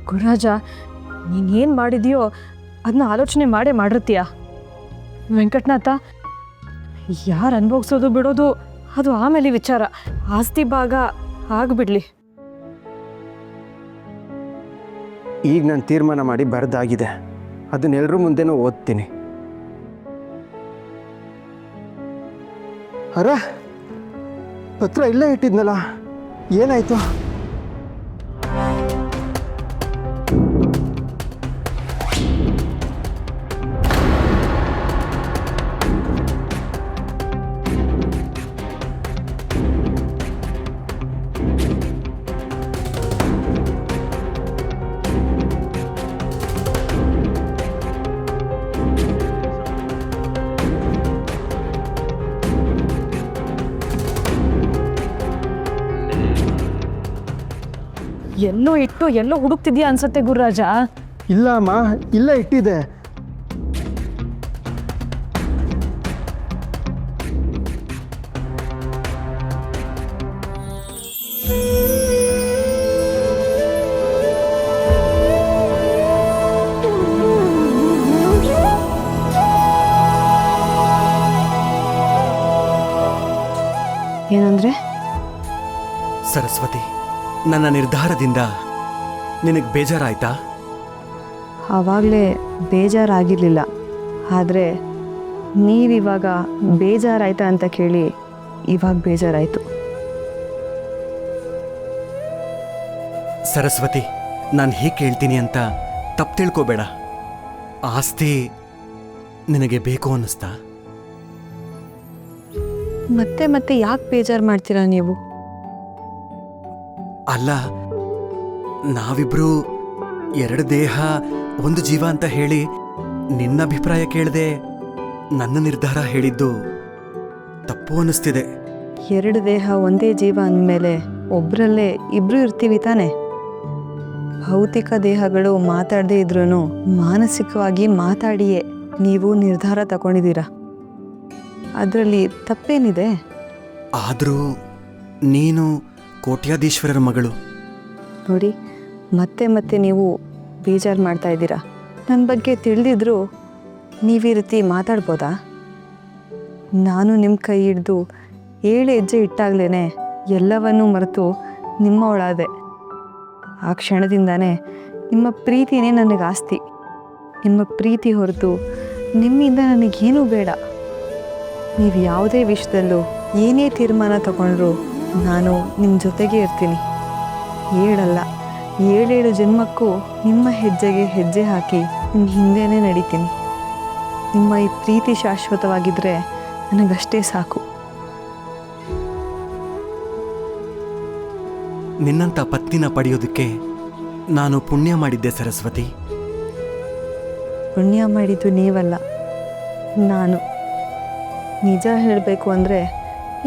ಗುರುರಾಜ, ನೀನೇನು ಮಾಡಿದೆಯೋ ಅದನ್ನ ಆಲೋಚನೆ ಮಾಡಿರ್ತೀಯ. ವೆಂಕಟನಾಥ, ಯಾರು ಅನುಭವಿಸೋದು ಬಿಡೋದು ಅದು ಆಮೇಲೆ ವಿಚಾರ. ಆಸ್ತಿ ಭಾಗ ಆಗಿಬಿಡ್ಲಿ. ಈಗ ನಾನು ತೀರ್ಮಾನ ಮಾಡಿ ಬರೆದಾಗಿದೆ. ಅದನ್ನೆಲ್ಲರೂ ಮುಂದೆನೂ ಓದ್ತೀನಿ. ಅರ ಪತ್ರ ಇಲ್ಲೇ ಇಟ್ಟಿದ್ನಲ್ಲ, ಏನಾಯ್ತು? ಎಲ್ಲೋ ಇಟ್ಟು ಎಲ್ಲೋ ಹುಡುಕ್ತಿದ್ಯಾ ಅನ್ಸತ್ತೆ ಗುರುರಾಜ. ಇಲ್ಲ ಅಮ್ಮ, ಇಲ್ಲೇ ಇಟ್ಟಿದೆ. ಏನಂದ್ರೆ? ಸರಸ್ವತಿ, ನನ್ನ ನಿರ್ಧಾರದಿಂದ ನಿನಗೆ ಬೇಜಾರಾಯ್ತಾ? ಆವಾಗಲೇ ಬೇಜಾರಾಗಿರಲಿಲ್ಲ, ಆದರೆ ನೀವಿವಾಗ ಬೇಜಾರಾಯ್ತಾ ಅಂತ ಕೇಳಿ ಇವಾಗ ಬೇಜಾರಾಯಿತು. ಸರಸ್ವತಿ, ನಾನು ಹೇಗೆ ಕೇಳ್ತೀನಿ ಅಂತ ತಪ್ಪು ತಿಳ್ಕೊಬೇಡ. ಆಸ್ತಿ ನಿನಗೆ ಬೇಕು ಅನ್ನಿಸ್ತಾ? ಮತ್ತೆ ಮತ್ತೆ ಯಾಕೆ ಬೇಜಾರು ಮಾಡ್ತೀರಾ ನೀವು? ಅಲ್ಲ, ನಾವಿಬ್ರು ಎರಡು ದೇಹ ಒಂದು ಜೀವ ಅಂತ ಹೇಳಿ ನಿನ್ನ ಅಭಿಪ್ರಾಯ ಕೇಳದೆ ನನ್ನ ನಿರ್ಧಾರ ಹೇಳಿದ್ದು ತಪ್ಪು ಅನ್ನಿಸ್ತಿದೆ. ಎರಡು ದೇಹ ಒಂದೇ ಜೀವ ಅಂದಮೇಲೆ ಒಬ್ಬರಲ್ಲೇ ಇಬ್ಬರು ಇರ್ತೀವಿ ತಾನೆ. ಭೌತಿಕ ದೇಹಗಳು ಮಾತಾಡದೇ ಇದ್ರೂ ಮಾನಸಿಕವಾಗಿ ಮಾತಾಡಿಯೇ ನೀವು ನಿರ್ಧಾರ ತಗೊಂಡಿದ್ದೀರಾ. ಅದರಲ್ಲಿ ತಪ್ಪೇನಿದೆ? ಆದರೂ ನೀನು ಕೋಟ್ಯಾಧೀಶ್ವರರ ಮಗಳು. ನೋಡಿ, ಮತ್ತೆ ಮತ್ತೆ ನೀವು ಬೇಜಾರು ಮಾಡ್ತಾ ಇದ್ದೀರಾ. ನನ್ನ ಬಗ್ಗೆ ತಿಳಿದಿದ್ರು ನೀವು ಈ ರೀತಿ ಮಾತಾಡ್ಬೋದಾ? ನಾನು ನಿಮ್ಮ ಕೈ ಹಿಡಿದು 7 ಹೆಜ್ಜೆ ಇಟ್ಟಾಗಲೇ ಎಲ್ಲವನ್ನೂ ಮರೆತು ನಿಮ್ಮ ಒಳಾದೆ. ಆ ಕ್ಷಣದಿಂದಾನೇ ನಿಮ್ಮ ಪ್ರೀತಿನೇ ನನಗೆ ಆಸ್ತಿ. ನಿಮ್ಮ ಪ್ರೀತಿ ಹೊರತು ನಿಮ್ಮಿಂದ ನನಗೇನೂ ಬೇಡ. ನೀವು ಯಾವುದೇ ವಿಷಯದಲ್ಲೂ ಏನೇ ತೀರ್ಮಾನ ತಗೊಂಡ್ರು ನಾನು ನಿಮ್ಮ ಜೊತೆಗೆ ಇರ್ತೀನಿ. 7 ಅಲ್ಲ 7 ಜನ್ಮಕ್ಕೂ ನಿಮ್ಮ ಹೆಜ್ಜೆಗೆ ಹೆಜ್ಜೆ ಹಾಕಿ ನಿಮ್ಮ ಹಿಂದೆನೇ ನಡೀತೀನಿ. ನಿಮ್ಮ ಈ ಪ್ರೀತಿ ಶಾಶ್ವತವಾಗಿದ್ದರೆ ನನಗಷ್ಟೇ ಸಾಕು. ನಿನ್ನಂಥ ಪತ್ನಿನ ಪಡೆಯೋದಕ್ಕೆ ನಾನು ಪುಣ್ಯ ಮಾಡಿದ್ದೆ ಸರಸ್ವತಿ. ಪುಣ್ಯ ಮಾಡಿದ್ದು ನೀವಲ್ಲ, ನಾನು. ನಿಜ ಹೇಳಬೇಕು ಅಂದರೆ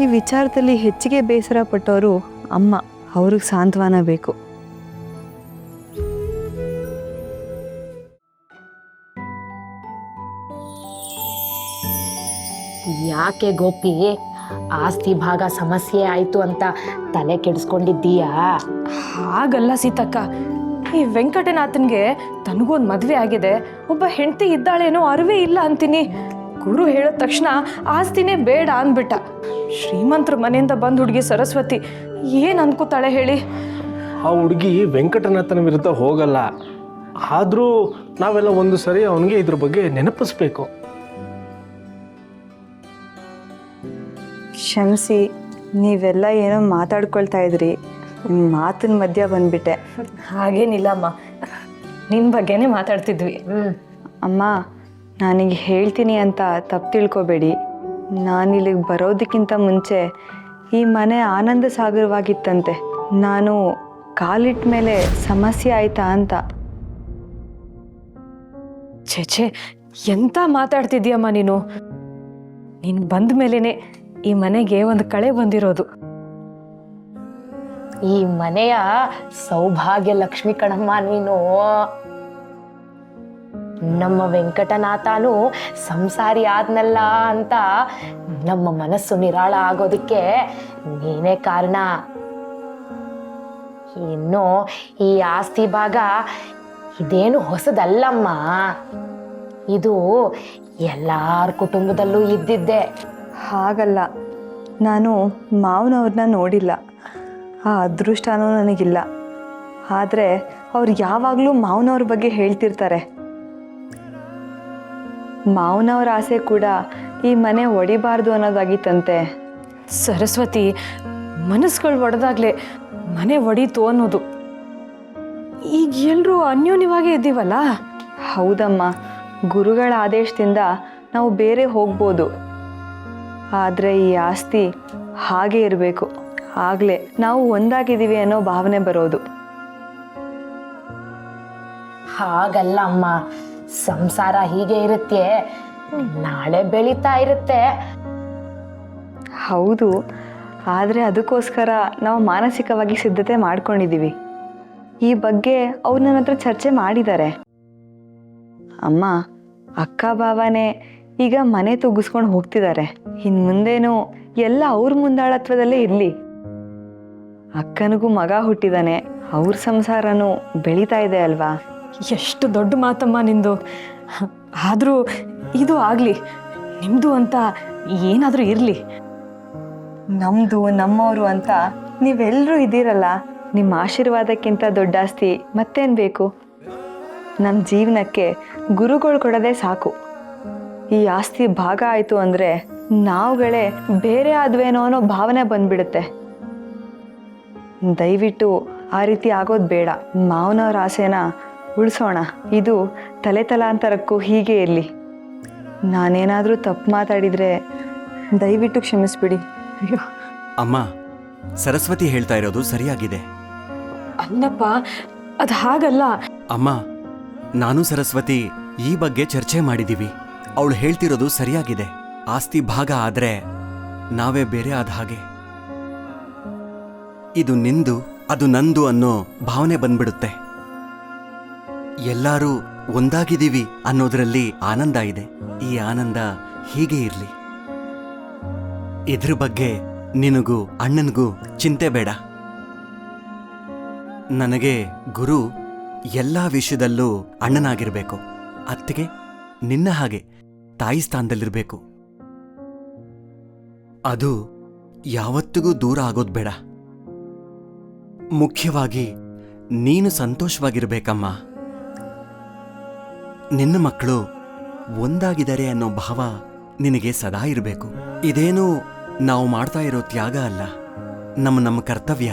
ಈ ವಿಚಾರದಲ್ಲಿ ಹೆಚ್ಚಿಗೆ ಬೇಸರ ಪಟ್ಟವರು ಅಮ್ಮ. ಅವ್ರಿಗೆ ಸಾಂತ್ವನ ಬೇಕು. ಯಾಕೆ ಗೋಪಿ, ಆಸ್ತಿ ಭಾಗ ಸಮಸ್ಯೆ ಆಯಿತು ಅಂತ ತಲೆ ಕೆಡಿಸ್ಕೊಂಡಿದ್ದೀಯಾ? ಹಾಗಲ್ಲ ಸೀತಕ್ಕ, ಈ ವೆಂಕಟನಾಥನ್ಗೆ ತನಗೊಂದು ಮದುವೆ ಆಗಿದೆ, ಒಬ್ಬ ಹೆಂಡತಿ ಇದ್ದಾಳೇನೋ ಅರಿವೇ ಇಲ್ಲ ಅಂತೀನಿ. ಗುರು ಹೇಳಿದ ತಕ್ಷಣ ಆಸ್ತಿನೇ ಬೇಡ ಅಂದ್ಬಿಟ್ಟ. ಶ್ರೀಮಂತರ ಮನೆಯಿಂದ ಬಂದ ಹುಡುಗಿ ಸರಸ್ವತಿ ಏನು ಅನ್ಕೋತಾಳೆ ಹೇಳಿ? ಆ ಹುಡುಗಿ ವೆಂಕಟನಾಥನ ವಿರುದ್ಧ ಹೋಗಲ್ಲ. ಆದರೂ ನಾವೆಲ್ಲ ಒಂದು ಸರಿ ಅವನಿಗೆ ಇದ್ರ ಬಗ್ಗೆ ನೆನಪಿಸ್ಬೇಕು. ಕ್ಷಮಿಸಿ, ನೀವೆಲ್ಲ ಏನೋ ಮಾತಾಡ್ಕೊಳ್ತಾ ಇದ್ರಿ, ನಿಮ್ಮ ಮಾತಿನ ಮಧ್ಯ ಬಂದ್ಬಿಟ್ಟೆ. ಹಾಗೇನಿಲ್ಲಮ್ಮ, ನಿನ್ನ ಬಗ್ಗೆನೇ ಮಾತಾಡ್ತಿದ್ವಿ. ಅಮ್ಮ, ನಾನೀಗ ಹೇಳ್ತೀನಿ ಅಂತ ತಪ್ಪು ತಿಳ್ಕೊಬೇಡಿ. ನಾನಿಲ್ಲಿಗೆ ಬರೋದಕ್ಕಿಂತ ಮುಂಚೆ ಈ ಮನೆ ಆನಂದ ಸಾಗರವಾಗಿತ್ತಂತೆ. ನಾನು ಕಾಲಿಟ್ಟ ಮೇಲೆ ಸಮಸ್ಯೆ ಆಯ್ತಾ ಅಂತ. ಛೇ, ಎಂತ ಮಾತಾಡ್ತಿದ್ದೀಯಮ್ಮ ನೀನು? ನೀನು ಬಂದ ಮೇಲೇನೆ ಈ ಮನೆಗೆ ಒಂದು ಕಳೆ ಬಂದಿರೋದು. ಈ ಮನೆಯ ಸೌಭಾಗ್ಯ ಲಕ್ಷ್ಮಿ ಕಣಮ್ಮ ನೀನು. ನಮ್ಮ ವೆಂಕಟನಾಥನು ಸಂಸಾರಿ ಆದ್ನಲ್ಲ ಅಂತ ನಮ್ಮ ಮನಸ್ಸು ನಿರಾಳ ಆಗೋದಕ್ಕೆ ನೀನೇ ಕಾರಣ. ಇನ್ನು ಈ ಆಸ್ತಿ ಭಾಗ ಇದೇನು ಹೊಸದಲ್ಲಮ್ಮ. ಇದು ಎಲ್ಲಾರ ಕುಟುಂಬದಲ್ಲೂ ಇದ್ದಿದ್ದೆ. ಹಾಗಲ್ಲ, ನಾನು ಮಾವನವ್ರನ್ನ ನೋಡಿಲ್ಲ, ಆ ಅದೃಷ್ಟನೂ ನನಗಿಲ್ಲ. ಆದರೆ ಅವ್ರು ಯಾವಾಗಲೂ ಮಾವನವ್ರ ಬಗ್ಗೆ ಹೇಳ್ತಿರ್ತಾರೆ. ಮಾವನವ್ರ ಆಸೆ ಕೂಡ ಈ ಮನೆ ಒಡಿಬಾರ್ದು ಅನ್ನೋದಾಗಿತ್ತಂತೆ. ಸರಸ್ವತಿ, ಮನಸ್ಸುಗಳು ಒಡೆದಾಗ್ಲೇ ಮನೆ ಒಡೀತು ಅನ್ನೋದು. ಈಗ ಎಲ್ಲರೂ ಅನ್ಯೋನ್ಯವಾಗೇ ಇದ್ದೀವಲ್ಲ. ಹೌದಮ್ಮ, ಗುರುಗಳ ಆದೇಶದಿಂದ ನಾವು ಬೇರೆ ಹೋಗ್ಬೋದು. ಆದರೆ ಈ ಆಸ್ತಿ ಹಾಗೆ ಇರಬೇಕು. ಆಗಲೇ ನಾವು ಒಂದಾಗಿದ್ದೀವಿ ಅನ್ನೋ ಭಾವನೆ ಬರೋದು. ಹಾಗಲ್ಲ ಅಮ್ಮ, ಸಂಸಾರ ಹೀಗೆ ಇರುತ್ತೆ, ನಾಳೆ ಬೆಳೀತಾ ಇರುತ್ತೆ. ಹೌದು, ಆದರೆ ಅದಕ್ಕೋಸ್ಕರ ನಾವು ಮಾನಸಿಕವಾಗಿ ಸಿದ್ಧತೆ ಮಾಡ್ಕೊಂಡಿದ್ದೀವಿ. ಈ ಬಗ್ಗೆ ಅವ್ರು ನನ್ನ ಹತ್ರ ಚರ್ಚೆ ಮಾಡಿದ್ದಾರೆ. ಅಮ್ಮ, ಅಕ್ಕ ಭಾವನೆ ಈಗ ಮನೆ ತುಗ್ಗಿಸ್ಕೊಂಡು ಹೋಗ್ತಿದ್ದಾರೆ. ಇನ್ನು ಮುಂದೇನು ಎಲ್ಲ ಅವ್ರ ಮುಂದಾಳತ್ವದಲ್ಲೇ ಇರಲಿ. ಅಕ್ಕನಿಗೂ ಮಗ ಹುಟ್ಟಿದಾನೆ, ಅವ್ರ ಸಂಸಾರನೂ ಬೆಳೀತಾ ಇದೆ ಅಲ್ವಾ. ಎಷ್ಟು ದೊಡ್ಡ ಮಾತಮ್ಮ ನಿಂದು. ಆದರೂ ಇದು ಆಗಲಿ, ನಿಮ್ಮದು ಅಂತ ಏನಾದರೂ ಇರಲಿ. ನಮ್ಮದು ನಮ್ಮವರು ಅಂತ ನೀವೆಲ್ಲರೂ ಇದ್ದೀರಲ್ಲ, ನಿಮ್ಮ ಆಶೀರ್ವಾದಕ್ಕಿಂತ ದೊಡ್ಡ ಆಸ್ತಿ ಮತ್ತೇನು ಬೇಕು? ನಮ್ಮ ಜೀವನಕ್ಕೆ ಗುರುಗಳು ಕೊಡೋದೇ ಸಾಕು. ಈ ಆಸ್ತಿ ಭಾಗ ಆಯಿತು ಅಂದರೆ ನಾವುಗಳೇ ಬೇರೆ ಆದ್ವೇನೋ ಅನ್ನೋ ಭಾವನೆ ಬಂದ್ಬಿಡುತ್ತೆ. ದಯವಿಟ್ಟು ಆ ರೀತಿ ಆಗೋದು ಬೇಡ. ಮಾವನವ್ರ ಆಸೆನ ಉಳಿಸೋಣ. ಇದು ತಲೆ ತಲಾಂತರಕ್ಕೂ ಹೀಗೆ ಇರಲಿ. ನಾನೇನಾದರೂ ತಪ್ಪು ಮಾತಾಡಿದರೆ ದಯವಿಟ್ಟು ಕ್ಷಮಿಸ್ಬಿಡಿ. ಅಯ್ಯೋ ಅಮ್ಮ, ಸರಸ್ವತಿ ಹೇಳ್ತಾ ಇರೋದು ಸರಿಯಾಗಿದೆ. ಅಲ್ಲಪ್ಪ, ಅದು ಹಾಗಲ್ಲ. ಅಮ್ಮ, ನಾನು ಸರಸ್ವತಿ ಈ ಬಗ್ಗೆ ಚರ್ಚೆ ಮಾಡಿದೀವಿ. ಅವಳು ಹೇಳ್ತಿರೋದು ಸರಿಯಾಗಿದೆ. ಆಸ್ತಿ ಭಾಗ ಆದ್ರೆ ನಾವೇ ಬೇರೆ ಆದ ಹಾಗೆ. ಇದು ನಿಂದು, ಅದು ನಂದು ಅನ್ನೋ ಭಾವನೆ ಬಂದ್ಬಿಡುತ್ತೆ. ಎಲ್ಲರೂ ಒಂದಾಗಿದ್ದೀವಿ ಅನ್ನೋದ್ರಲ್ಲಿ ಆನಂದ ಇದೆ. ಈ ಆನಂದ ಹೀಗೆ ಇರ್ಲಿ. ಇದ್ರ ಬಗ್ಗೆ ನಿನಗೂ ಅಣ್ಣನಿಗೂ ಚಿಂತೆ ಬೇಡ. ನನಗೆ ಗುರು ಎಲ್ಲ ವಿಷಯದಲ್ಲೂ ಅಣ್ಣನಾಗಿರ್ಬೇಕು. ಅತ್ತಿಗೆ ನಿನ್ನ ಹಾಗೆ ತಾಯಿ ಸ್ಥಾನದಲ್ಲಿರ್ಬೇಕು. ಅದು ಯಾವತ್ತಿಗೂ ದೂರ ಆಗೋದು ಬೇಡ. ಮುಖ್ಯವಾಗಿ ನೀನು ಸಂತೋಷವಾಗಿರ್ಬೇಕಮ್ಮ. ನಿನ್ನ ಮಕ್ಕಳು ಒಂದಾಗಿದ್ದಾರೆ ಅನ್ನೋ ಭಾವ ನಿನಗೆ ಸದಾ ಇರಬೇಕು. ಇದೇನು ನಾವು ಮಾಡ್ತಾ ಇರೋ ತ್ಯಾಗ ಅಲ್ಲ, ನಮ್ಮ ಕರ್ತವ್ಯ.